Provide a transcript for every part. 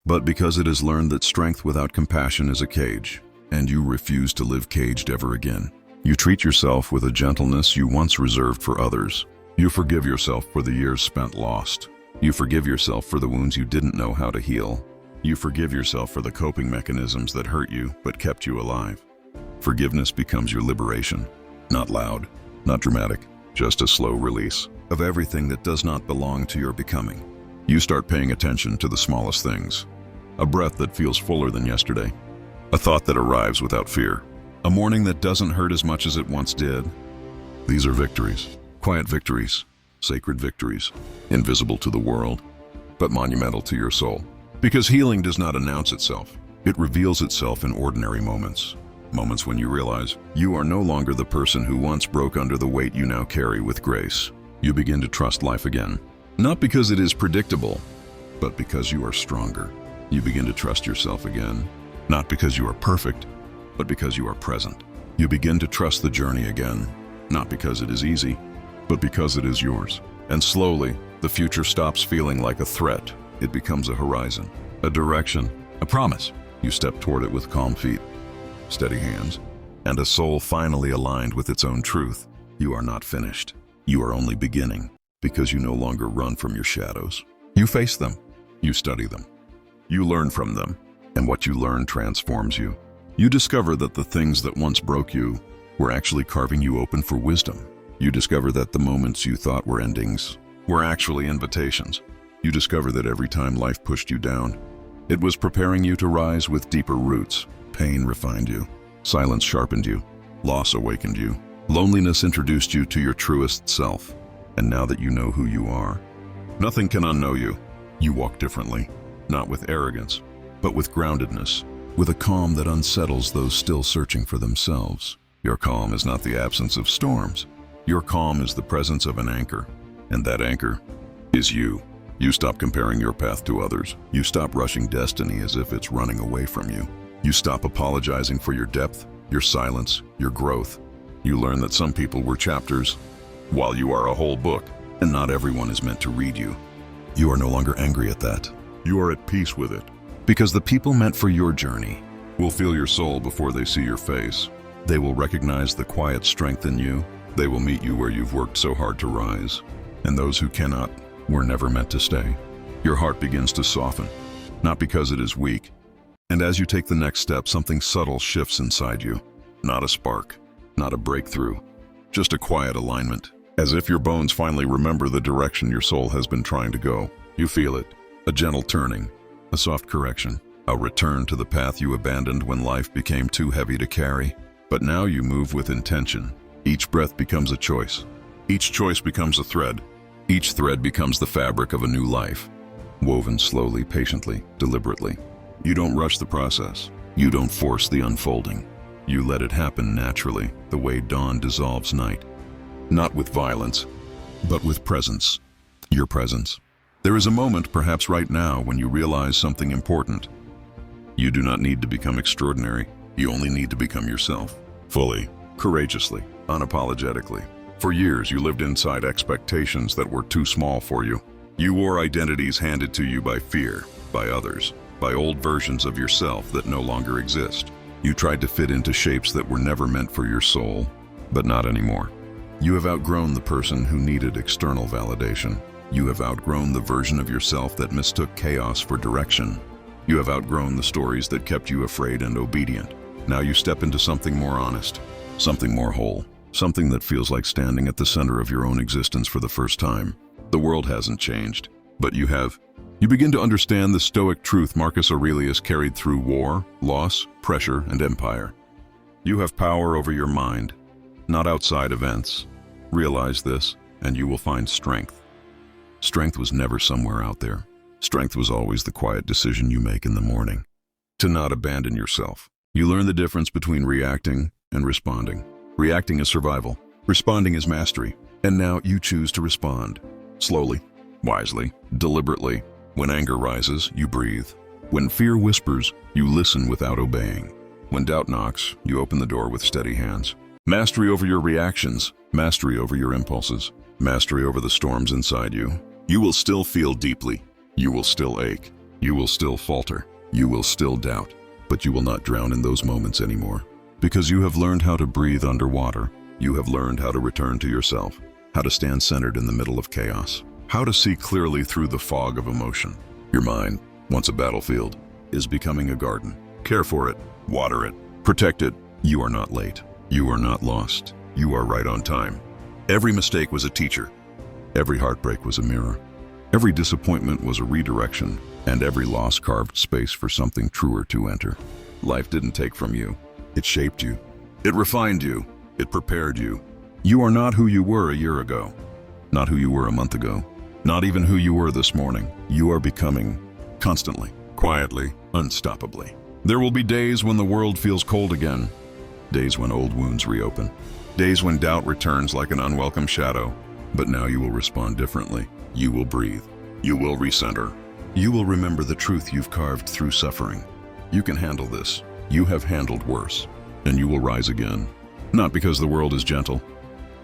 but because it has learned that strength without compassion is a cage, and you refuse to live caged ever again. You treat yourself with a gentleness you once reserved for others. You forgive yourself for the years spent lost. You forgive yourself for the wounds you didn't know how to heal. You forgive yourself for the coping mechanisms that hurt you but kept you alive. Forgiveness becomes your liberation. Not loud, not dramatic, just a slow release of everything that does not belong to your becoming. You start paying attention to the smallest things. A breath that feels fuller than yesterday. A thought that arrives without fear. A morning that doesn't hurt as much as it once did. These are victories. Quiet victories. Sacred victories. Invisible to the world, but monumental to your soul. Because healing does not announce itself. It reveals itself in ordinary moments. Moments when you realize you are no longer the person who once broke under the weight you now carry with grace. You begin to trust life again. Not because it is predictable, but because you are stronger. You begin to trust yourself again. Not because you are perfect, but because you are present. You begin to trust the journey again. Not because it is easy, but because it is yours. And slowly, the future stops feeling like a threat. It becomes a horizon, a direction, a promise. You step toward it with calm feet, steady hands, and a soul finally aligned with its own truth. You are not finished. You are only beginning, because you no longer run from your shadows. You face them. You study them. You learn from them, and what you learn transforms you. You discover that the things that once broke you were actually carving you open for wisdom. You discover that the moments you thought were endings were actually invitations. You discover that every time life pushed you down, it was preparing you to rise with deeper roots. Pain refined you. Silence sharpened you. Loss awakened you. Loneliness introduced you to your truest self. And now that you know who you are, nothing can unknow you. You walk differently, not with arrogance, but with groundedness, with a calm that unsettles those still searching for themselves. Your calm is not the absence of storms. Your calm is the presence of an anchor, and that anchor is you. You stop comparing your path to others. You stop rushing destiny as if it's running away from you. You stop apologizing for your depth, your silence, your growth. You learn that some people were chapters, while you are a whole book, and not everyone is meant to read you. You are no longer angry at that. You are at peace with it. Because the people meant for your journey will feel your soul before they see your face. They will recognize the quiet strength in you. They will meet you where you've worked so hard to rise. And those who cannot were never meant to stay. Your heart begins to soften, not because it is weak. And as you take the next step, something subtle shifts inside you. Not a spark, not a breakthrough, just a quiet alignment. As if your bones finally remember the direction your soul has been trying to go. You feel it, a gentle turning, a soft correction, a return to the path you abandoned when life became too heavy to carry. But now you move with intention. Each breath becomes a choice. Each choice becomes a thread. Each thread becomes the fabric of a new life, woven slowly, patiently, deliberately. You don't rush the process. You don't force the unfolding. You let it happen naturally, the way dawn dissolves night. Not with violence, but with presence. Your presence. There is a moment, perhaps right now, when you realize something important. You do not need to become extraordinary. You only need to become yourself. Fully, courageously, unapologetically. For years, you lived inside expectations that were too small for you. You wore identities handed to you by fear, by others, by old versions of yourself that no longer exist. You tried to fit into shapes that were never meant for your soul, but not anymore. You have outgrown the person who needed external validation. You have outgrown the version of yourself that mistook chaos for direction. You have outgrown the stories that kept you afraid and obedient. Now you step into something more honest, something more whole. Something that feels like standing at the center of your own existence for the first time. The world hasn't changed, but you have. You begin to understand the Stoic truth Marcus Aurelius carried through war, loss, pressure, and empire. You have power over your mind, not outside events. Realize this, and you will find strength. Strength was never somewhere out there. Strength was always the quiet decision you make in the morning. To not abandon yourself. You learn the difference between reacting and responding. Reacting is survival, responding is mastery, and now you choose to respond. Slowly, wisely, deliberately. When anger rises, you breathe. When fear whispers, you listen without obeying. When doubt knocks, you open the door with steady hands. Mastery over your reactions, mastery over your impulses, mastery over the storms inside you. You will still feel deeply. You will still ache. You will still falter. You will still doubt. But you will not drown in those moments anymore. Because you have learned how to breathe underwater. You have learned how to return to yourself, how to stand centered in the middle of chaos, how to see clearly through the fog of emotion. Your mind, once a battlefield, is becoming a garden. Care for it, water it, protect it. You are not late. You are not lost. You are right on time. Every mistake was a teacher. Every heartbreak was a mirror. Every disappointment was a redirection, and every loss carved space for something truer to enter. Life didn't take from you. It shaped you. It refined you. It prepared you. You are not who you were a year ago. Not who you were a month ago. Not even who you were this morning. You are becoming, constantly, quietly, unstoppably. There will be days when the world feels cold again. Days when old wounds reopen. Days when doubt returns like an unwelcome shadow. But now you will respond differently. You will breathe. You will recenter. You will remember the truth you've carved through suffering. You can handle this. You have handled worse. And you will rise again. Not because the world is gentle,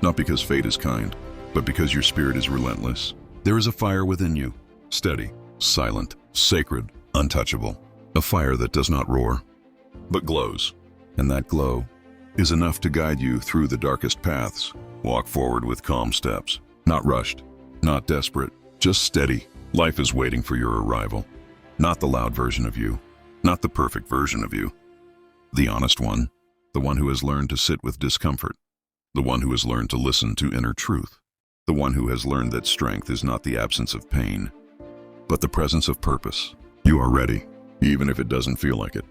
not because fate is kind, but because your spirit is relentless. There is a fire within you, steady, silent, sacred, untouchable. A fire that does not roar, but glows. And that glow is enough to guide you through the darkest paths. Walk forward with calm steps, not rushed, not desperate, just steady. Life is waiting for your arrival. Not the loud version of you, not the perfect version of you. The honest one. The one who has learned to sit with discomfort. The one who has learned to listen to inner truth. The one who has learned that strength is not the absence of pain, but the presence of purpose. You are ready, even if it doesn't feel like it.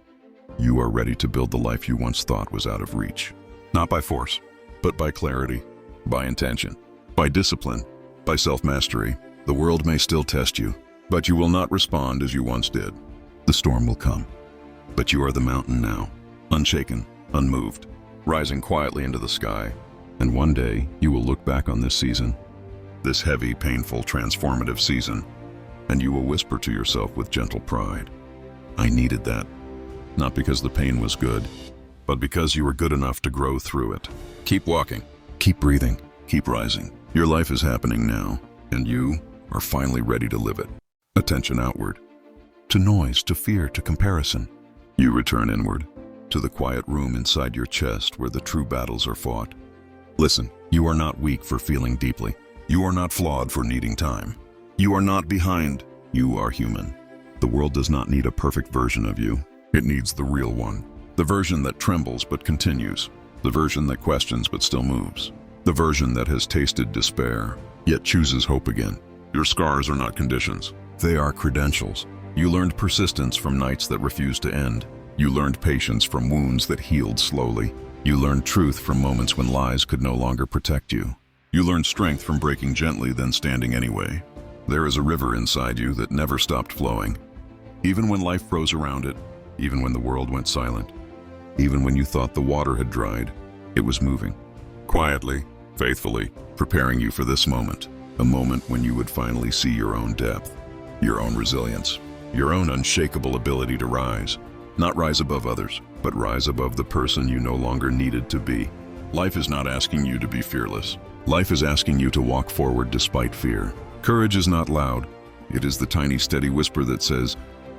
You are ready to build the life you once thought was out of reach. Not by force, but by clarity, by intention, by discipline, by self-mastery. The world may still test you, but you will not respond as you once did. The storm will come, but you are the mountain now, unshaken, unmoved, rising quietly into the sky. And one day, you will look back on this season, this heavy, painful, transformative season, and you will whisper to yourself with gentle pride, I needed that. Not because the pain was good, but because you were good enough to grow through it. Keep walking, keep breathing, keep rising. Your life is happening now, and you are finally ready to live it. Attention outward, to noise, to fear, to comparison. You return inward, to the quiet room inside your chest where the true battles are fought. Listen, you are not weak for feeling deeply. You are not flawed for needing time. You are not behind. You are human. The world does not need a perfect version of you. It needs the real one. The version that trembles but continues. The version that questions but still moves. The version that has tasted despair, yet chooses hope again. Your scars are not conditions. They are credentials. You learned persistence from nights that refused to end. You learned patience from wounds that healed slowly. You learned truth from moments when lies could no longer protect you. You learned strength from breaking gently then standing anyway. There is a river inside you that never stopped flowing. Even when life froze around it, even when the world went silent, even when you thought the water had dried, it was moving. Quietly, faithfully, preparing you for this moment. A moment when you would finally see your own depth, your own resilience, your own unshakable ability to rise. Not rise above others, but rise above the person you no longer needed to be. Life is not asking you to be fearless. Life is asking you to walk forward despite fear. Courage is not loud. It is the tiny, steady whisper that says,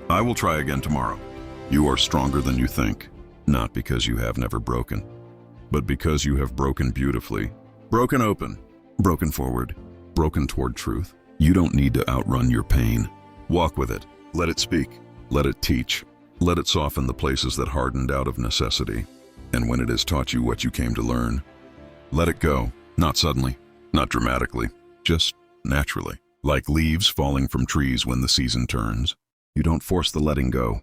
I will try again tomorrow. You are stronger than you think, not because you have never broken, but because you have broken beautifully. Broken open, broken forward, broken toward truth. You don't need to outrun your pain. Walk with it. Let it speak. Let it teach. Let it soften the places that hardened out of necessity. And when it has taught you what you came to learn, let it go. Not suddenly, not dramatically, just naturally. Like leaves falling from trees when the season turns. You don't force the letting go.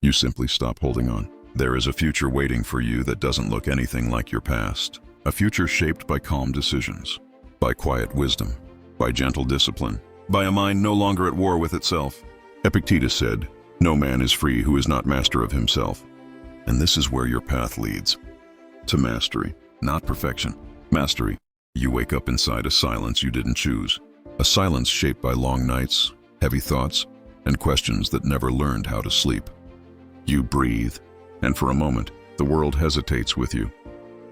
You simply stop holding on. There is a future waiting for you that doesn't look anything like your past. A future shaped by calm decisions, by quiet wisdom, by gentle discipline, by a mind no longer at war with itself. Epictetus said, no man is free who is not master of himself. And this is where your path leads. To mastery, not perfection. Mastery. You wake up inside a silence you didn't choose. A silence shaped by long nights, heavy thoughts, and questions that never learned how to sleep. You breathe, and for a moment, the world hesitates with you.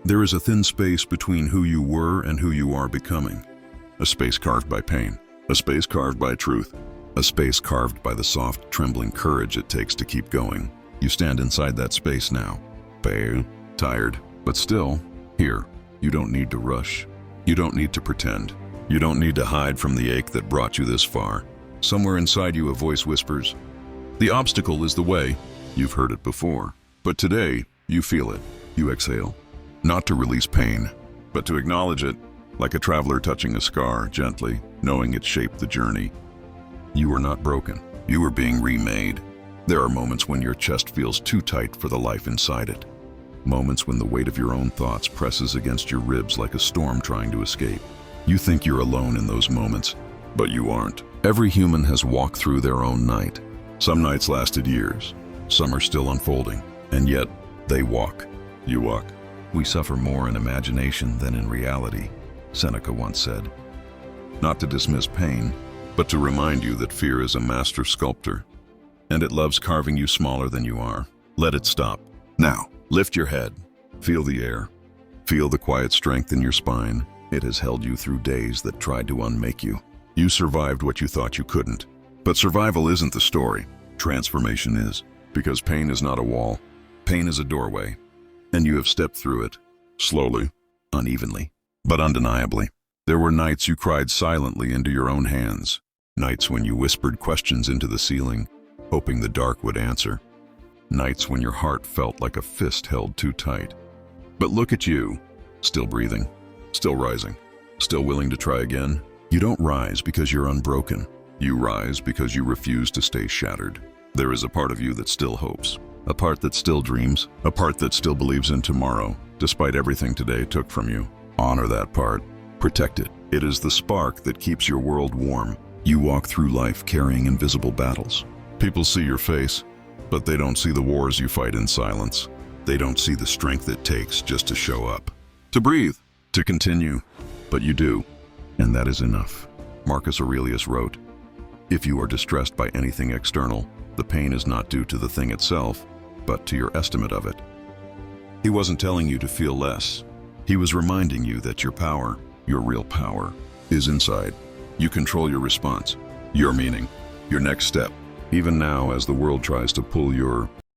There is a thin space between who you were and who you are becoming. A space carved by pain. A space carved by truth. a space carved by the soft, trembling courage it takes to keep going. You stand inside that space now, pale, tired, but still here. You don't need to rush. You don't need to pretend. You don't need to hide from the ache that brought you this far. Somewhere inside you a voice whispers, "The obstacle is the way." You've heard it before, but today you feel it. You exhale, not to release pain, but to acknowledge it, like a traveler touching a scar gently, knowing it shaped the journey. You are not broken. You are being remade. There are moments when your chest feels too tight for the life inside it. Moments when the weight of your own thoughts presses against your ribs like a storm trying to escape. You think you're alone in those moments, but you aren't. Every human has walked through their own night. Some nights lasted years. Some are still unfolding, and yet they walk. You walk. We suffer more in imagination than in reality, Seneca once said. Not to dismiss pain, but to remind you that fear is a master sculptor, and it loves carving you smaller than you are. Let it stop. Now, lift your head. Feel the air. Feel the quiet strength in your spine. It has held you through days that tried to unmake you. You survived what you thought you couldn't. But survival isn't the story. Transformation is. Because pain is not a wall. Pain is a doorway. And you have stepped through it. Slowly, unevenly, but undeniably. There were nights you cried silently into your own hands. Nights when you whispered questions into the ceiling, hoping the dark would answer. Nights when your heart felt like a fist held too tight. But look at you, still breathing, still rising, still willing to try again. You don't rise because you're unbroken. You rise because you refuse to stay shattered. There is a part of you that still hopes, a part that still dreams, a part that still believes in tomorrow, despite everything today took from you. Honor that part. Protect it. It is the spark that keeps your world warm. You walk through life carrying invisible battles. People see your face, but they don't see the wars you fight in silence. They don't see the strength it takes just to show up, to breathe, to continue. But you do, and that is enough. Marcus Aurelius wrote, "If you are distressed by anything external, the pain is not due to the thing itself, but to your estimate of it." He wasn't telling you to feel less. He was reminding you that your power, your real power, is inside. You control your response, your meaning, your next step. Even now, as the world tries to pull your